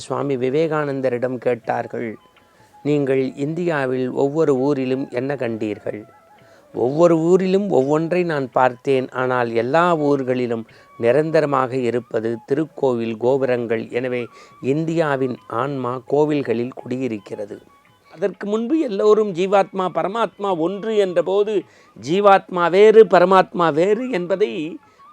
சுவாமி விவேகானந்தரிடம் கேட்டார்கள், நீங்கள் இந்தியாவில் ஒவ்வொரு ஊரிலும் என்ன கண்டீர்கள்? ஒவ்வொரு ஊரிலும் ஒவ்வொன்றை நான் பார்த்தேன். ஆனால் எல்லா ஊர்களிலும் நிரந்தரமாக இருப்பது திருக்கோவில் கோபுரங்கள். எனவே இந்தியாவின் ஆன்மா கோவில்களில் குடியிருக்கிறது. அதற்கு முன்பு எல்லோரும் ஜீவாத்மா பரமாத்மா ஒன்று என்றபோது ஜீவாத்மா வேறு பரமாத்மா வேறு என்பதை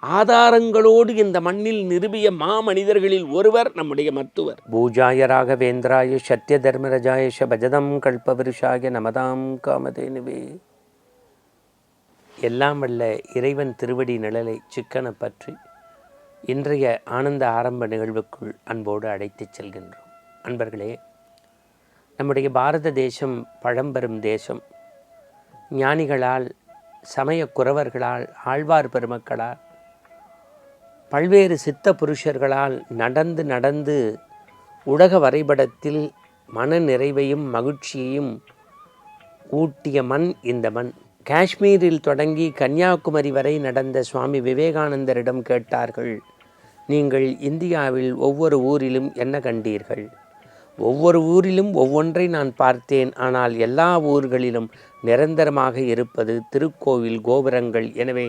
ஆதாரங்களோடு இந்த மண்ணில் நிரூபிய மாமனிதர்களில் ஒருவர் நம்முடைய மத்துவர். பூஜாய ராகவேந்திராய சத்ய தர்மரஜாய பஜதம் கல்பவருஷாய நமதாம் காமதேனுவே. எல்லாம் வல்ல இறைவன் திருவடி நிழலை சிக்கன பற்றி இன்றைய ஆனந்த ஆரம்ப நிகழ்வுக்குள் அன்போடு அழைத்துச் செல்கின்றோம். அன்பர்களே, நம்முடைய பாரத தேசம் பழம்பெரும் தேசம். ஞானிகளால், சமய குறவர்களால், ஆழ்வார் பெருமக்களால், பல்வேறு சித்த புருஷர்களால் நடந்து நடந்து உலக வரைபடத்தில் மன நிறைவையும் மகிழ்ச்சியையும் ஊட்டிய மண் இந்த மண். காஷ்மீரில் தொடங்கி கன்னியாகுமரி வரை நடந்த சுவாமி விவேகானந்தரிடம் கேட்டார்கள், நீங்கள் இந்தியாவில் ஒவ்வொரு ஊரிலும் என்ன கண்டீர்கள்? ஒவ்வொரு ஊரிலும் ஒவ்வொன்றை நான் பார்த்தேன். ஆனால் எல்லா ஊர்களிலும் நிரந்தரமாக இருப்பது திருக்கோவில் கோபுரங்கள். எனவே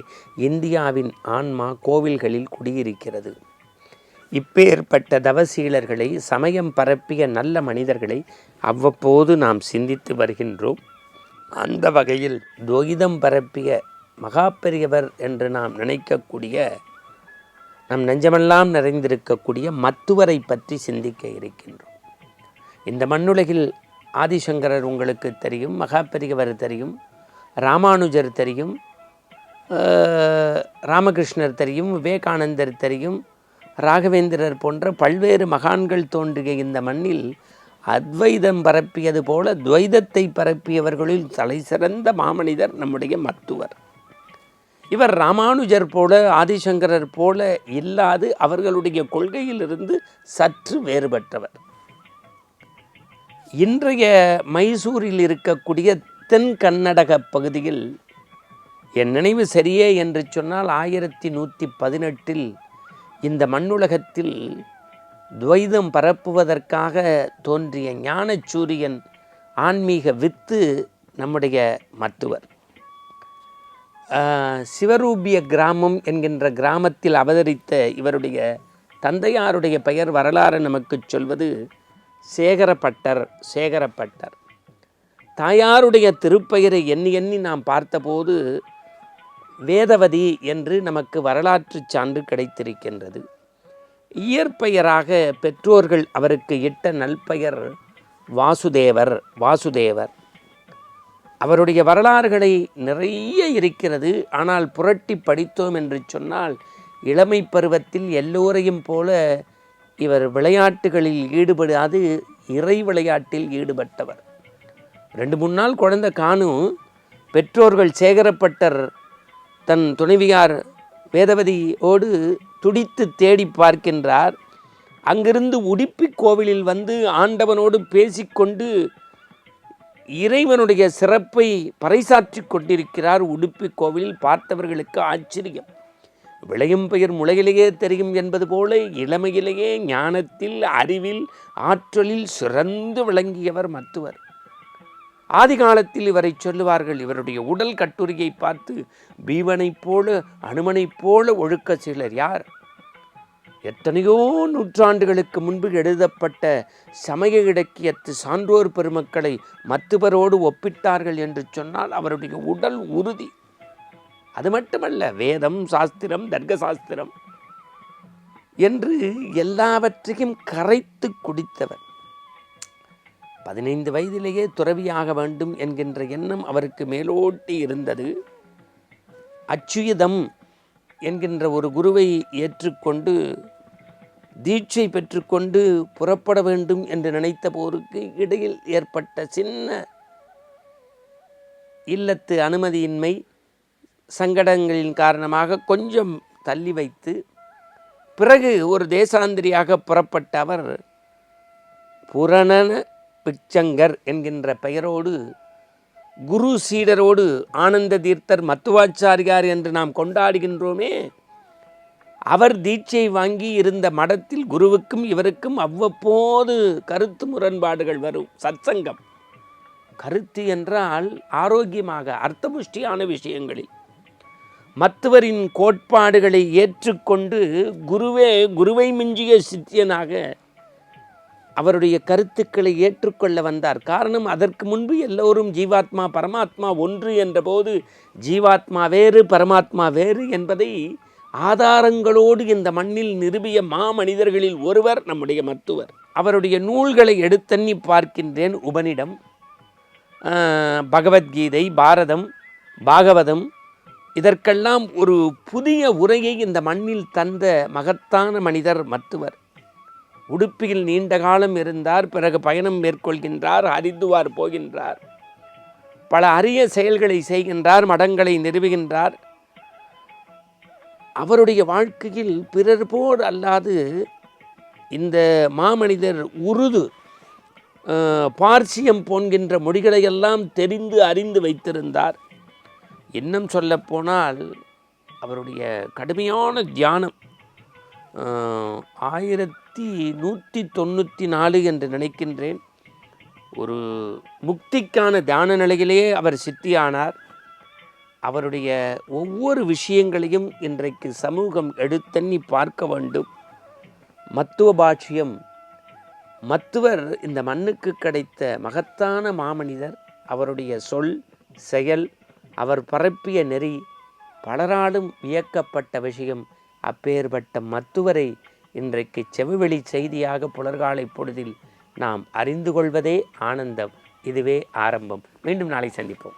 இந்தியாவின் ஆன்மா கோவில்களில் குடியிருக்கிறது. இப்பேற்பட்ட தவசீலர்களை, சமயம் பரப்பிய நல்ல மனிதர்களை அவ்வப்போது நாம் சிந்தித்து வருகின்றோம். அந்த வகையில் துவைதம் பரப்பிய மகாபெரியவர் என்று நாம் நினைக்கக்கூடிய, நம் நெஞ்சமெல்லாம் நிறைந்திருக்கக்கூடிய மத்துவரை பற்றி சிந்திக்க இருக்கின்றோம். இந்த மண்ணுலகில் ஆதிசங்கரர் உங்களுக்கு தெரியும், மகாபெரியவர் தெரியும், ராமானுஜர் தெரியும், ராமகிருஷ்ணர் தெரியும், விவேகானந்தர் தெரியும், ராகவேந்திரர் போன்ற பல்வேறு மகான்கள் தோன்றிய இந்த மண்ணில் அத்வைதம் பரப்பியது போல துவைதத்தை பரப்பியவர்களில் தலை சிறந்த மாமனிதர் நம்முடைய மத்துவர். இவர் ராமானுஜர் போல ஆதிசங்கரர் போல இல்லாது அவர்களுடைய கொள்கையிலிருந்து சற்று வேறுபட்டவர். இன்றைய மைசூரில் இருக்கக்கூடிய தென் கர்நாடக பகுதியில், என் நினைவு சரியே என்று சொன்னால் 1118 இந்த மண்ணுலகத்தில் துவைதம் பரப்புவதற்காக தோன்றிய ஞானச்சூரியன், ஆன்மீக வித்து நம்முடைய மத்துவர். சிவரூபிய கிராமம் என்கின்ற கிராமத்தில் அவதரித்த இவருடைய தந்தையாருடைய பெயர் வரலாறு நமக்கு சொல்வது சேகரப்பட்டர். தாயாருடைய திருப்பெயரை எண்ணி எண்ணி நாம் பார்த்தபோது வேதவதி என்று நமக்கு வரலாற்று சான்று கிடைத்திருக்கின்றது. இயற்பெயராக பெற்றோர்கள் அவருக்கு இட்ட நல்பெயர் வாசுதேவர். அவருடைய வரலாறுகளை நிறைய இருக்கிறது. ஆனால் புரட்டி படித்தோம் என்று சொன்னால், இளமை பருவத்தில் எல்லோரையும் போல இவர் விளையாட்டுகளில் ஈடுபடாது இறை விளையாட்டில் ஈடுபட்டவர். 2-3 நாள் குழந்தை காணும். பெற்றோர்கள் சேகரப்பட்டர் தன் துணைவியார் வேதவதியோடு துடித்து தேடி பார்க்கின்றார். அங்கிருந்து உடுப்பி கோவிலில் வந்து ஆண்டவனோடு பேசிக்கொண்டு இறைவனுடைய சிறப்பை பறைசாற்றி கொண்டிருக்கிறார். உடுப்பி கோவிலில் பார்த்தவர்களுக்கு ஆச்சரியம். விளையும் பெயர் முளையிலேயே தெரியும் என்பது போல இளமையிலேயே ஞானத்தில், அறிவில், ஆற்றலில் சிறந்து விளங்கியவர் மத்துவர். ஆதி காலத்தில் இவரை சொல்லுவார்கள், இவருடைய உடல் கட்டுரையை பார்த்து பீமனைப் போல, அனுமனைப் போல ஒழுக்க சீலர் யார்? எத்தனையோ நூற்றாண்டுகளுக்கு முன்பு எழுதப்பட்ட சமய இலக்கியத்து சான்றோர் பெருமக்களை மத்துவரோடு ஒப்பிட்டார்கள் என்று சொன்னால் அவருடைய உடல் உறுதி. அது மட்டுமல்ல, வேதம், சாஸ்திரம், தர்க்க சாஸ்திரம் என்று எல்லாவற்றையும் கரைத்து குடித்தவர். 15 வயதிலேயே துறவியாக வேண்டும் என்கின்ற எண்ணம் அவருக்கு மேலோட்டி இருந்தது. அச்சுயுதம் என்கின்ற ஒரு குருவை ஏற்றுக்கொண்டு தீட்சை பெற்றுக்கொண்டு புறப்பட வேண்டும் என்று நினைத்த போருக்கு இடையில் ஏற்பட்ட சின்ன இல்லத்து அனுமதியின்மை, சங்கடங்களின் காரணமாக கொஞ்சம் தள்ளி வைத்து பிறகு ஒரு தேசாந்திரியாக புறப்பட்ட அவர் புரணன பிச்சங்கர் என்கின்ற பெயரோடு குரு சீடரோடு ஆனந்த தீர்த்தர், மத்துவாச்சாரியார் என்று நாம் கொண்டாடுகின்றோமே, அவர் தீட்சை வாங்கி இருந்த மடத்தில் குருவுக்கும் இவருக்கும் அவ்வப்போது கருத்து முரண்பாடுகள் வரும். சத்சங்கம், கருத்து என்றால் ஆரோக்கியமாக அர்த்தபுஷ்டியான விஷயங்களில் மத்துவரின் கோட்பாடுகளை ஏற்றுக்கொண்டு குருவை மிஞ்சிய சித்தியனாக அவருடைய கருத்துக்களை ஏற்றுக்கொள்ள வந்தார். காரணம், அதற்கு முன்பு எல்லோரும் ஜீவாத்மா பரமாத்மா ஒன்று என்ற போது ஜீவாத்மா வேறு பரமாத்மா வேறு என்பதை ஆதாரங்களோடு இந்த மண்ணில் நிறுவிய மாமனிதர்களில் ஒருவர் நம்முடைய மத்துவர். அவருடைய நூல்களை எடுத்தண்ணி பார்க்கின்றேன். உபனிடம், பகவத்கீதை, பாரதம், பாகவதம், இதற்கெல்லாம் ஒரு புதிய உரையை இந்த மண்ணில் தந்த மகத்தான மனிதர் மத்துவர். உடுப்பியில் நீண்ட காலம் இருந்தார். பிறகு பயணம் மேற்கொள்கின்றார், ஹரித்துவார் போகின்றார், பல அரிய செயல்களை செய்கின்றார், மடங்களை நிறுவுகின்றார். அவருடைய வாழ்க்கையில் பிறர் போல் அல்லாது இந்த மாமனிதர் உருது, பார்சியம் போன்கின்ற மொழிகளையெல்லாம் தெரிந்து அறிந்து வைத்திருந்தார். இன்னும் சொல்லப்போனால் அவருடைய கடுமையான தியானம் 1194 என்று நினைக்கின்றேன். ஒரு முக்திக்கான தியான நிலையிலேயே அவர் சித்தியானார். அவருடைய ஒவ்வொரு விஷயங்களையும் இன்றைக்கு சமூகம் எடுத்தண்ணி பார்க்க வேண்டும். மத்துவ பாஷ்யம், மத்துவர் இந்த மண்ணுக்கு கிடைத்த மகத்தான மாமனிதர். அவருடைய சொல், செயல், அவர் பரப்பிய நெறி பலராலும் வியக்கப்பட்ட விஷயம். அப்பேற்பட்ட மத்துவரை இன்றைக்கு செவிவெளி செய்தியாக புலர்காலை பொழுதில் நாம் அறிந்து கொள்வதே ஆனந்தம். இதுவே ஆரம்பம். மீண்டும் நாளை சந்திப்போம்.